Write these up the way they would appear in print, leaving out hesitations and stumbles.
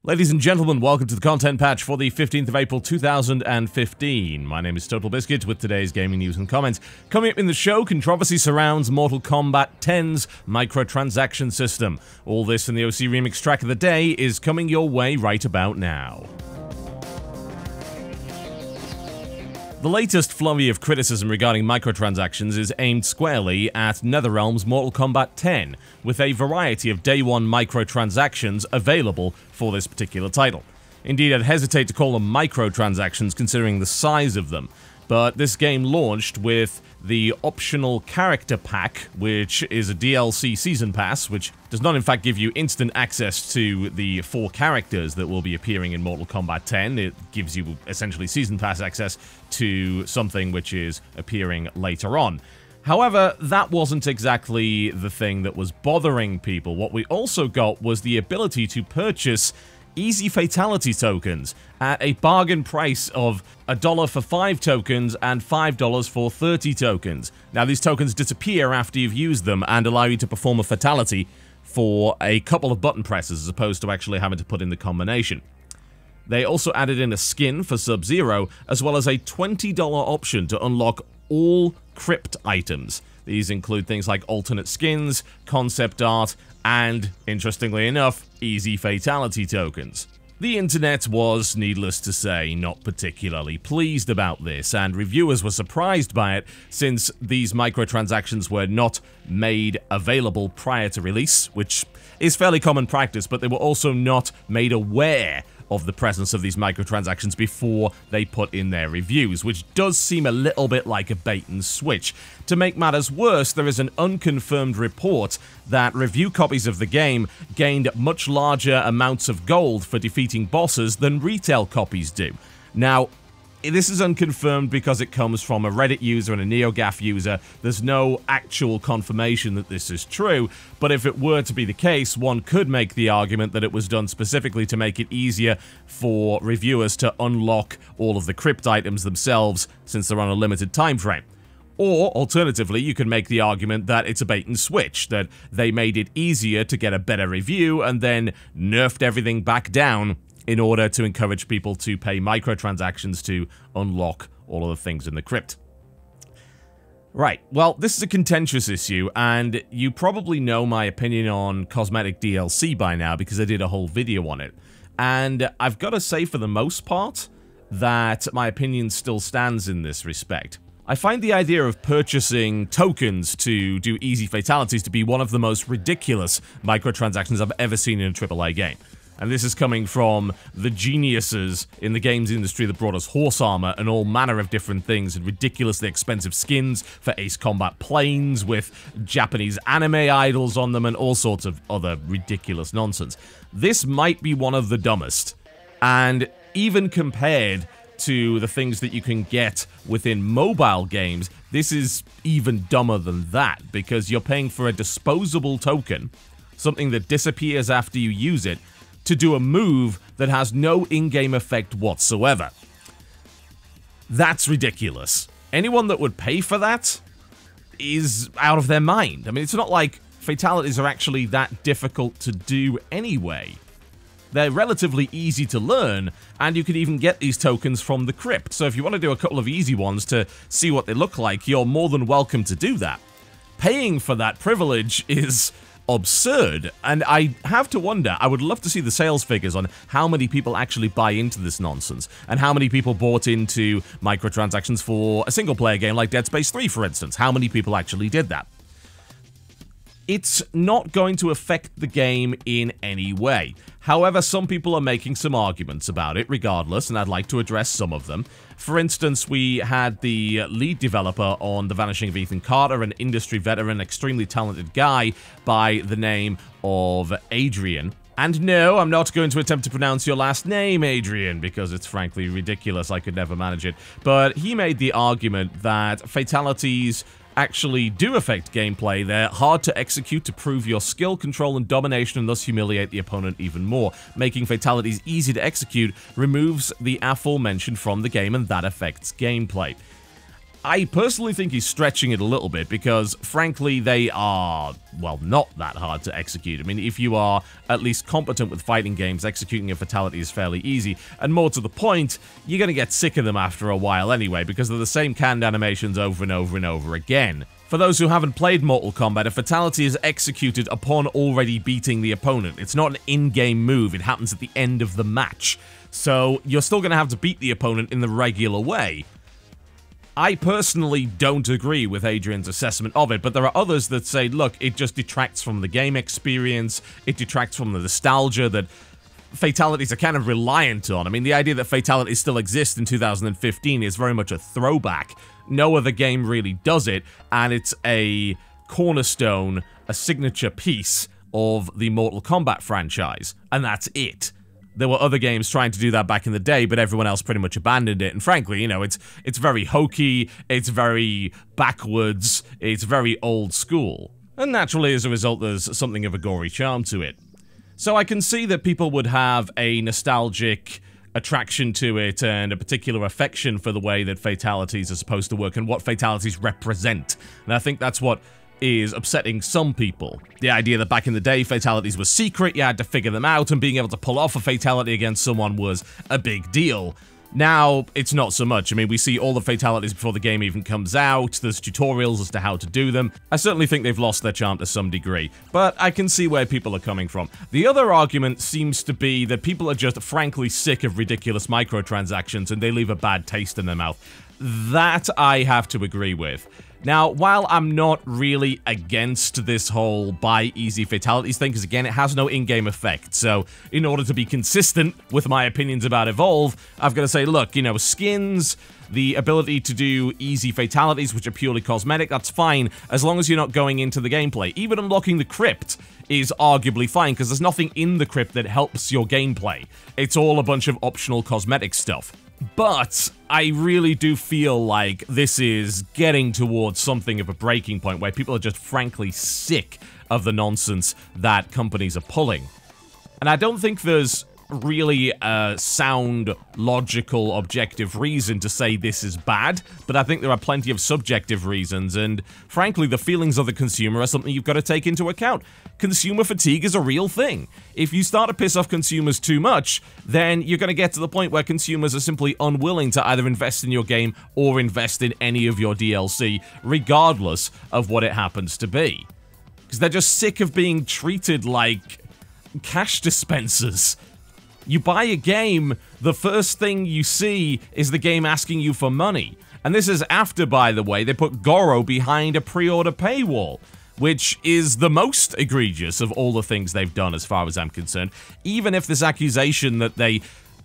Ladies and gentlemen, welcome to the content patch for the 15th of April 2015. My name is TotalBiscuit with today's gaming news and comments. Coming up in the show, controversy surrounds Mortal Kombat X's microtransaction system. All this and the OC Remix track of the day is coming your way right about now. The latest flurry of criticism regarding microtransactions is aimed squarely at NetherRealm's Mortal Kombat X, with a variety of day one microtransactions available for this particular title. Indeed, I'd hesitate to call them microtransactions considering the size of them, but this game launched with the optional character pack, which is a DLC season pass, which does not in fact give you instant access to the 4 characters that will be appearing in Mortal Kombat X. It gives you essentially season pass access to something which is appearing later on. However, that wasn't exactly the thing that was bothering people. What we also got was the ability to purchase easy fatality tokens at a bargain price of $1 for 5 tokens and $5 for 30 tokens. Now, these tokens disappear after you've used them and allow you to perform a fatality for a couple of button presses as opposed to actually having to put in the combination. They also added in a skin for Sub-Zero, as well as a $20 option to unlock all crypt items. These include things like alternate skins, concept art, and, interestingly enough, easy fatality tokens. The internet was, needless to say, not particularly pleased about this, and reviewers were surprised by it since these microtransactions were not made available prior to release, which is fairly common practice, but they were also not made aware of the presence of these microtransactions before they put in their reviews, which does seem a little bit like a bait and switch. To make matters worse, there is an unconfirmed report that review copies of the game gained much larger amounts of gold for defeating bosses than retail copies do. Now, this is unconfirmed because it comes from a Reddit user and a NeoGAF user. There's no actual confirmation that this is true, but if it were to be the case, one could make the argument that it was done specifically to make it easier for reviewers to unlock all of the crypt items themselves, since they're on a limited time frame. Or, alternatively, you could make the argument that it's a bait and switch, that they made it easier to get a better review and then nerfed everything back down in order to encourage people to pay microtransactions to unlock all of the things in the crypt. Right, well, this is a contentious issue, and you probably know my opinion on cosmetic DLC by now because I did a whole video on it. And I've got to say, for the most part, that my opinion still stands in this respect. I find the idea of purchasing tokens to do easy fatalities to be one of the most ridiculous microtransactions I've ever seen in a AAA game. And this is coming from the geniuses in the games industry that brought us horse armor and all manner of different things and ridiculously expensive skins for Ace Combat planes with Japanese anime idols on them and all sorts of other ridiculous nonsense. This might be one of the dumbest. And even compared to the things that you can get within mobile games, this is even dumber than that, because you're paying for a disposable token, something that disappears after you use it, to do a move that has no in-game effect whatsoever. That's ridiculous. Anyone that would pay for that is out of their mind. I mean, it's not like fatalities are actually that difficult to do anyway. They're relatively easy to learn, and you can even get these tokens from the crypt. So if you want to do a couple of easy ones to see what they look like, you're more than welcome to do that. Paying for that privilege is absurd, and I have to wonder, I would love to see the sales figures on how many people actually buy into this nonsense, and how many people bought into microtransactions for a single-player game like Dead Space 3, for instance. How many people actually did that? It's not going to affect the game in any way. However, some people are making some arguments about it regardless, and I'd like to address some of them. For instance, we had the lead developer on The Vanishing of Ethan Carter, an industry veteran, extremely talented guy by the name of Adrian. And no, I'm not going to attempt to pronounce your last name, Adrian, because it's frankly ridiculous. I could never manage it. But he made the argument that fatalities actually do affect gameplay. They're hard to execute to prove your skill, control, and domination, and thus humiliate the opponent even more. Making fatalities easy to execute removes the aforementioned from the game, and that affects gameplay. I personally think he's stretching it a little bit because, frankly, they are, well, not that hard to execute. I mean, if you are at least competent with fighting games, executing a fatality is fairly easy. And more to the point, you're going to get sick of them after a while anyway because they're the same canned animations over and over and over again. For those who haven't played Mortal Kombat, a fatality is executed upon already beating the opponent. It's not an in-game move, it happens at the end of the match. So you're still going to have to beat the opponent in the regular way. I personally don't agree with Adrian's assessment of it, but there are others that say, look, it just detracts from the game experience, it detracts from the nostalgia that fatalities are kind of reliant on. I mean, the idea that fatalities still exist in 2015 is very much a throwback. No other game really does it, and it's a cornerstone, a signature piece of the Mortal Kombat franchise, and that's it. There were other games trying to do that back in the day, but everyone else pretty much abandoned it. And frankly, you know, it's very hokey, it's very backwards, it's very old school. And naturally, as a result, there's something of a gory charm to it. So I can see that people would have a nostalgic attraction to it and a particular affection for the way that fatalities are supposed to work and what fatalities represent. And I think that's what is upsetting some people. The idea that back in the day, fatalities were secret, you had to figure them out, and being able to pull off a fatality against someone was a big deal. Now, it's not so much. I mean, we see all the fatalities before the game even comes out, there's tutorials as to how to do them. I certainly think they've lost their charm to some degree, but I can see where people are coming from. The other argument seems to be that people are just frankly sick of ridiculous microtransactions and they leave a bad taste in their mouth. That I have to agree with. Now, while I'm not really against this whole buy easy fatalities thing, because again, it has no in-game effect, so in order to be consistent with my opinions about Evolve, I've got to say, look, you know, skins, the ability to do easy fatalities, which are purely cosmetic, that's fine, as long as you're not going into the gameplay. Even unlocking the crypt is arguably fine, because there's nothing in the crypt that helps your gameplay. It's all a bunch of optional cosmetic stuff. But I really do feel like this is getting towards something of a breaking point where people are just frankly sick of the nonsense that companies are pulling. And I don't think there's really a sound, logical, objective reason to say this is bad, but I think there are plenty of subjective reasons, and frankly, the feelings of the consumer are something you've got to take into account. Consumer fatigue is a real thing. If you start to piss off consumers too much, then you're going to get to the point where consumers are simply unwilling to either invest in your game or invest in any of your DLC, regardless of what it happens to be. Because they're just sick of being treated like cash dispensers. You buy a game, the first thing you see is the game asking you for money. And this is after, by the way, they put Goro behind a pre-order paywall, which is the most egregious of all the things they've done as far as I'm concerned. Even if this accusation that they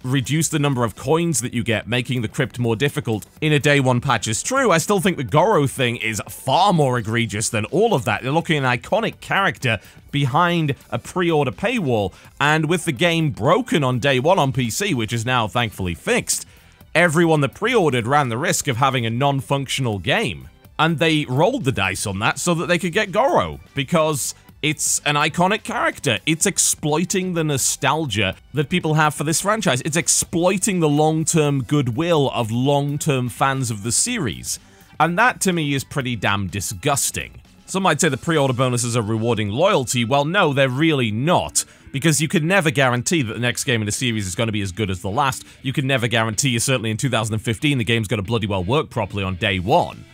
reduce the number of coins that you get, making the crypt more difficult in a day one patch is true, I still think the Goro thing is far more egregious than all of that. They're looking at an iconic character behind a pre-order paywall, and with the game broken on day one on PC, which is now thankfully fixed, everyone that pre-ordered ran the risk of having a non-functional game. And they rolled the dice on that so that they could get Goro, because it's an iconic character. It's exploiting the nostalgia that people have for this franchise. It's exploiting the long-term goodwill of long-term fans of the series. And that, to me, is pretty damn disgusting. Some might say the pre-order bonuses are rewarding loyalty. Well, no, they're really not. Because you can never guarantee that the next game in the series is going to be as good as the last. You can never guarantee, certainly in 2015, the game's going to bloody well work properly on day one.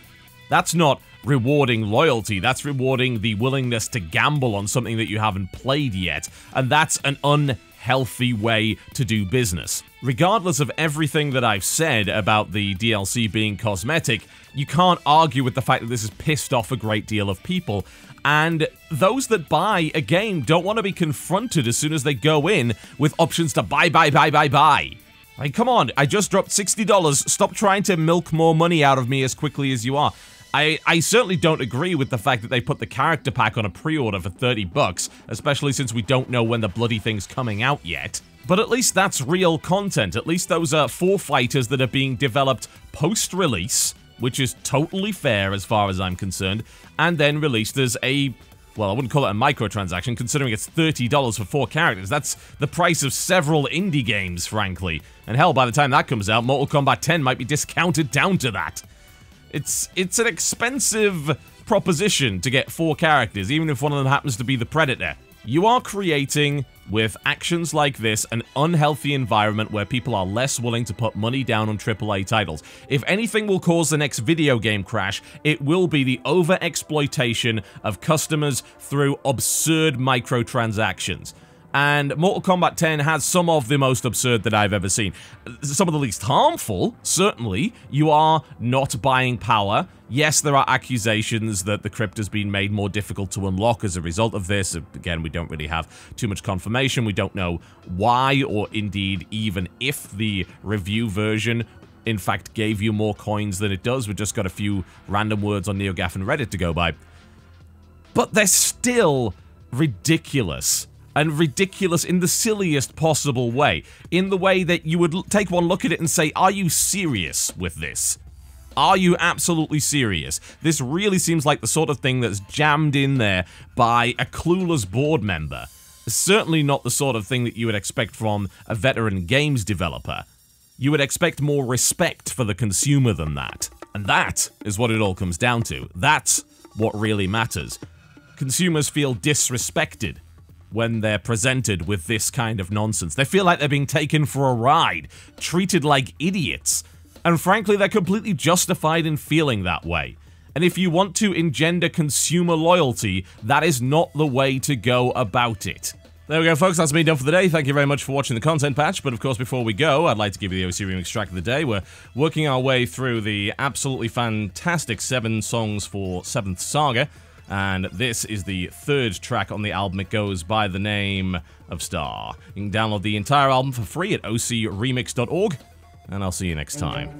That's not rewarding loyalty, that's rewarding the willingness to gamble on something that you haven't played yet, and that's an unhealthy way to do business. Regardless of everything that I've said about the DLC being cosmetic, you can't argue with the fact that this has pissed off a great deal of people, and those that buy a game don't want to be confronted as soon as they go in with options to buy. I mean, come on, I just dropped $60, stop trying to milk more money out of me as quickly as you are. I certainly don't agree with the fact that they put the character pack on a pre-order for $30, especially since we don't know when the bloody thing's coming out yet. But at least that's real content. At least those are 4 fighters that are being developed post-release, which is totally fair as far as I'm concerned, and then released as a, well, I wouldn't call it a microtransaction, considering it's $30 for 4 characters. That's the price of several indie games, frankly. And hell, by the time that comes out, Mortal Kombat 10 might be discounted down to that. It's an expensive proposition to get 4 characters, even if one of them happens to be the Predator. You are creating, with actions like this, an unhealthy environment where people are less willing to put money down on AAA titles. If anything will cause the next video game crash, it will be the over-exploitation of customers through absurd microtransactions. And Mortal Kombat 10 has some of the most absurd that I've ever seen. Some of the least harmful, certainly. You are not buying power. Yes, there are accusations that the crypt has been made more difficult to unlock as a result of this. Again, we don't really have too much confirmation. We don't know why, or indeed even if the review version in fact gave you more coins than it does. We've just got a few random words on NeoGAF and Reddit to go by. But they're still ridiculous. And ridiculous in the silliest possible way. In the way that you would take one look at it and say, are you serious with this? Are you absolutely serious? This really seems like the sort of thing that's jammed in there by a clueless board member. Certainly not the sort of thing that you would expect from a veteran games developer. You would expect more respect for the consumer than that. And that is what it all comes down to. That's what really matters. Consumers feel disrespected when they're presented with this kind of nonsense. They feel like they're being taken for a ride, treated like idiots. And frankly, they're completely justified in feeling that way. And if you want to engender consumer loyalty, that is not the way to go about it. There we go, folks. That's me done for the day. Thank you very much for watching the content patch. But of course, before we go, I'd like to give you the AeroZ Remix track of the day. We're working our way through the absolutely fantastic 7 songs for 7th Saga. And this is the 3rd track on the album. It goes by the name of Star. You can download the entire album for free at ocremix.org, and I'll see you next time.